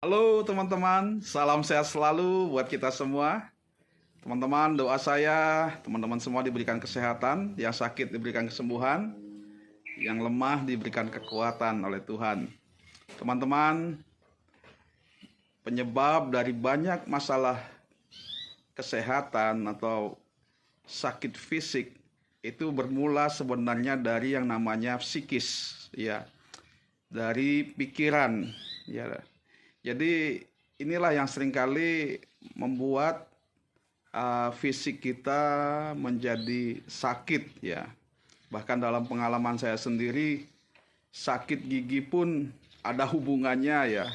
Halo teman-teman, salam sehat selalu buat kita semua. Teman-teman, doa saya, teman-teman semua diberikan kesehatan, yang sakit diberikan kesembuhan, yang lemah diberikan kekuatan oleh Tuhan. Teman-teman, penyebab dari banyak masalah kesehatan atau sakit fisik itu bermula sebenarnya dari yang namanya psikis, ya, dari pikiran, ya. Jadi inilah yang seringkali membuat fisik kita menjadi sakit, ya. Bahkan dalam pengalaman saya sendiri, sakit gigi pun ada hubungannya, ya.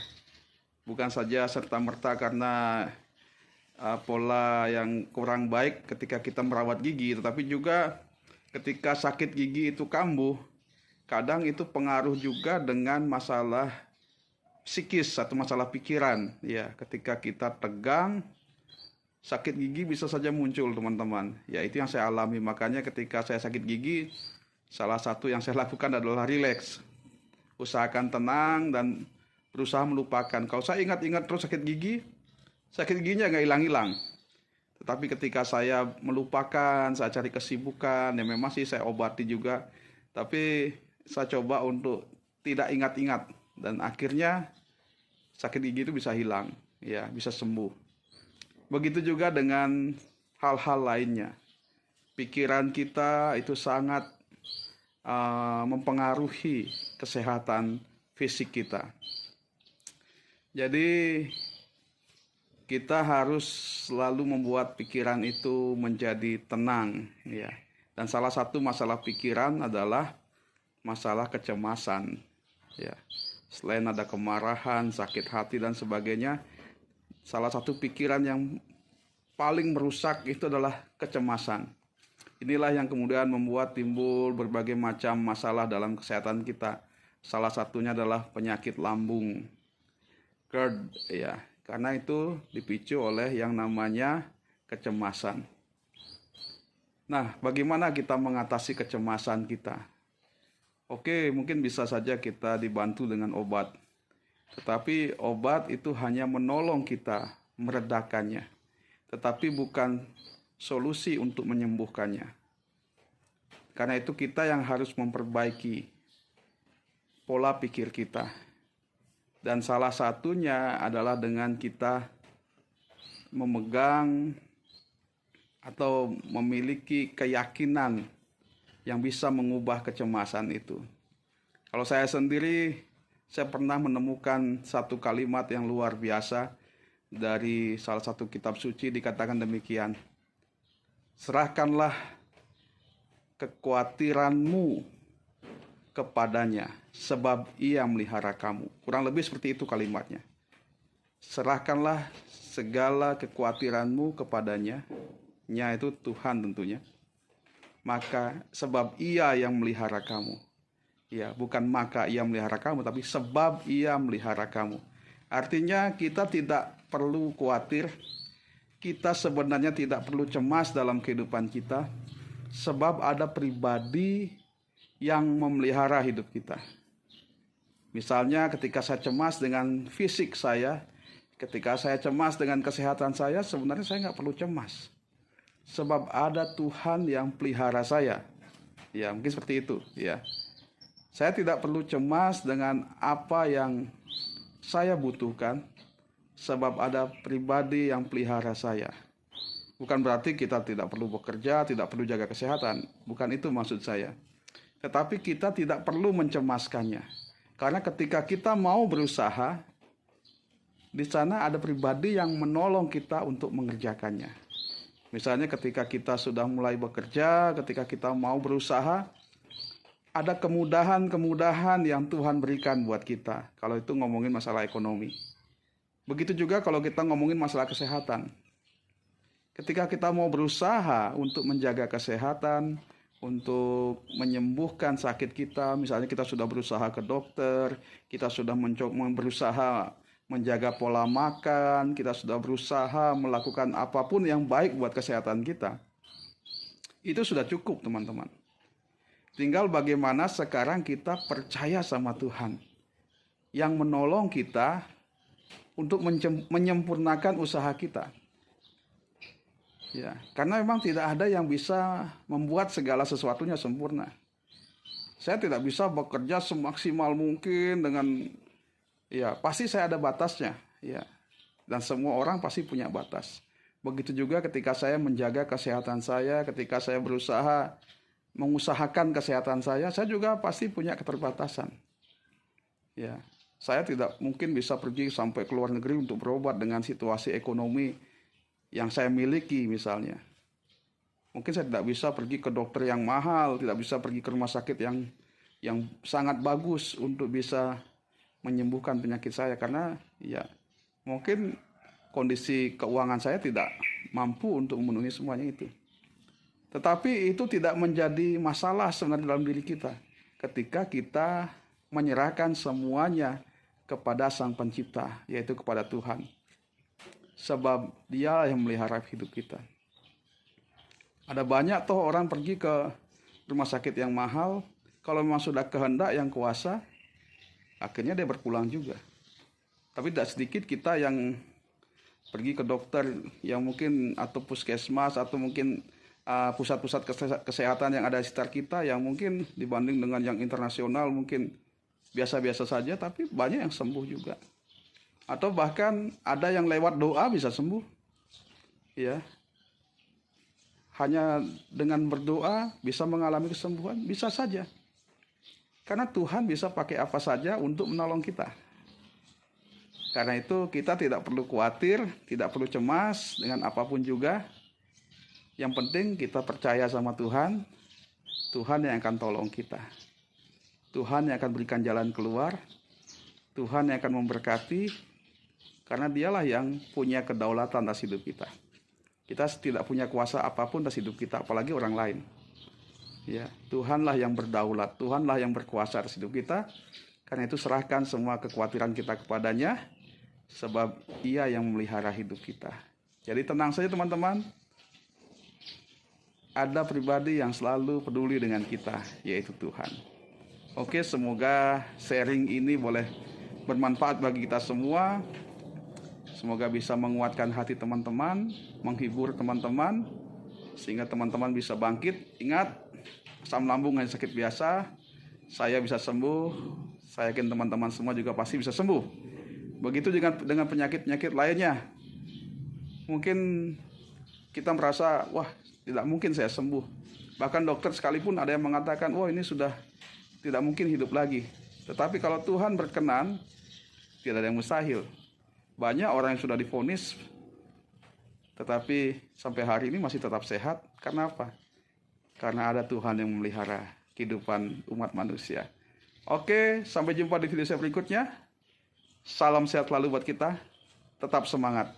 Bukan saja serta-merta karena pola yang kurang baik ketika kita merawat gigi, tetapi juga ketika sakit gigi itu kambuh, kadang itu pengaruh juga dengan masalah psikis atau masalah pikiran, ya. Ketika kita tegang, sakit gigi bisa saja muncul, teman-teman. Ya, itu yang saya alami. Makanya ketika saya sakit gigi, salah satu yang saya lakukan adalah rileks. Usahakan tenang dan berusaha melupakan. Kalau saya ingat-ingat terus sakit giginya nggak hilang-hilang. Tetapi ketika saya melupakan, saya cari kesibukan, ya memang sih saya obati juga. Tapi saya coba untuk tidak ingat-ingat. Dan akhirnya sakit gigi itu bisa hilang, ya, bisa sembuh. Begitu juga dengan hal-hal lainnya. Pikiran kita itu sangat mempengaruhi kesehatan fisik kita. Jadi kita harus selalu membuat pikiran itu menjadi tenang, ya. Dan salah satu masalah pikiran adalah masalah kecemasan, ya. Selain ada kemarahan, sakit hati dan sebagainya, salah satu pikiran yang paling merusak itu adalah kecemasan. Inilah yang kemudian membuat timbul berbagai macam masalah dalam kesehatan kita. Salah satunya adalah penyakit lambung, GERD, ya. Karena itu dipicu oleh yang namanya kecemasan. Nah, bagaimana kita mengatasi kecemasan kita? Oke, mungkin bisa saja kita dibantu dengan obat. Tetapi obat itu hanya menolong kita meredakannya. Tetapi bukan solusi untuk menyembuhkannya. Karena itu kita yang harus memperbaiki pola pikir kita. Dan salah satunya adalah dengan kita memegang atau memiliki keyakinan yang bisa mengubah kecemasan itu. Kalau saya sendiri, saya pernah menemukan satu kalimat yang luar biasa dari salah satu kitab suci, dikatakan demikian. Serahkanlah kekhawatiranmu kepadanya, sebab ia melihara kamu. Kurang lebih seperti itu kalimatnya. Serahkanlah segala kekhawatiranmu kepadanya, nya itu Tuhan tentunya. Maka sebab ia yang melihara kamu. Ya, bukan maka ia melihara kamu, tapi sebab ia melihara kamu. Artinya kita tidak perlu khawatir, kita sebenarnya tidak perlu cemas dalam kehidupan kita, sebab ada pribadi yang memelihara hidup kita. Misalnya ketika saya cemas dengan fisik saya, ketika saya cemas dengan kesehatan saya, sebenarnya saya nggak perlu cemas. Sebab ada Tuhan yang pelihara saya. Ya, mungkin seperti itu, ya. Saya tidak perlu cemas dengan apa yang saya butuhkan, sebab ada pribadi yang pelihara saya. Bukan berarti kita tidak perlu bekerja, tidak perlu jaga kesehatan. Bukan itu maksud saya. Tetapi kita tidak perlu mencemaskannya. Karena ketika kita mau berusaha, di sana ada pribadi yang menolong kita untuk mengerjakannya. Misalnya ketika kita sudah mulai bekerja, ketika kita mau berusaha, ada kemudahan-kemudahan yang Tuhan berikan buat kita. Kalau itu ngomongin masalah ekonomi. Begitu juga kalau kita ngomongin masalah kesehatan. Ketika kita mau berusaha untuk menjaga kesehatan, untuk menyembuhkan sakit kita, misalnya kita sudah berusaha ke dokter, kita sudah berusaha menjaga pola makan, kita sudah berusaha melakukan apapun yang baik buat kesehatan kita. Itu sudah cukup, teman-teman. Tinggal bagaimana sekarang kita percaya sama Tuhan yang menolong kita untuk menyempurnakan usaha kita. Ya, karena memang tidak ada yang bisa membuat segala sesuatunya sempurna. Saya tidak bisa bekerja semaksimal mungkin dengan, ya pasti saya ada batasnya, ya. Dan semua orang pasti punya batas. Begitu juga ketika saya menjaga kesehatan saya, ketika saya berusaha mengusahakan kesehatan saya juga pasti punya keterbatasan. Ya, saya tidak mungkin bisa pergi sampai ke luar negeri untuk berobat dengan situasi ekonomi yang saya miliki misalnya. Mungkin saya tidak bisa pergi ke dokter yang mahal, tidak bisa pergi ke rumah sakit yang sangat bagus untuk bisa menyembuhkan penyakit saya, karena ya mungkin kondisi keuangan saya tidak mampu untuk memenuhi semuanya itu. Tetapi itu tidak menjadi masalah sebenarnya dalam diri kita ketika kita menyerahkan semuanya kepada Sang Pencipta, yaitu kepada Tuhan. Sebab Dia yang memelihara hidup kita. Ada banyak toh orang pergi ke rumah sakit yang mahal, kalau memang sudah kehendak yang kuasa, akhirnya dia berpulang juga. Tapi tidak sedikit kita yang pergi ke dokter yang mungkin, atau puskesmas, atau mungkin pusat-pusat kesehatan yang ada di sekitar kita, yang mungkin dibanding dengan yang internasional mungkin biasa-biasa saja, tapi banyak yang sembuh juga. Atau bahkan ada yang lewat doa bisa sembuh. Ya. Hanya dengan berdoa bisa mengalami kesembuhan, bisa saja. Karena Tuhan bisa pakai apa saja untuk menolong kita. Karena itu kita tidak perlu khawatir, tidak perlu cemas dengan apapun juga. Yang penting kita percaya sama Tuhan, Tuhan yang akan tolong kita. Tuhan yang akan berikan jalan keluar, Tuhan yang akan memberkati, karena Dialah yang punya kedaulatan atas hidup kita. Kita tidak punya kuasa apapun atas hidup kita, apalagi orang lain. Ya, Tuhanlah yang berdaulat, Tuhanlah yang berkuasa atas hidup kita. Karena itu serahkan semua kekhawatiran kita kepadanya, sebab Dia yang memelihara hidup kita. Jadi tenang saja teman-teman. Ada pribadi yang selalu peduli dengan kita, yaitu Tuhan. Oke, semoga sharing ini boleh bermanfaat bagi kita semua. Semoga bisa menguatkan hati teman-teman, menghibur teman-teman, sehingga teman-teman bisa bangkit. Ingat, asam lambung hanya sakit biasa, saya bisa sembuh, saya yakin teman-teman semua juga pasti bisa sembuh. Begitu dengan penyakit-penyakit lainnya. Mungkin kita merasa, wah tidak mungkin saya sembuh. Bahkan dokter sekalipun ada yang mengatakan, wah ini sudah tidak mungkin hidup lagi. Tetapi kalau Tuhan berkenan, tidak ada yang mustahil. Banyak orang yang sudah divonis, tetapi sampai hari ini masih tetap sehat. Karena apa? Karena ada Tuhan yang memelihara kehidupan umat manusia. Oke, sampai jumpa di video saya berikutnya. Salam sehat selalu buat kita. Tetap semangat.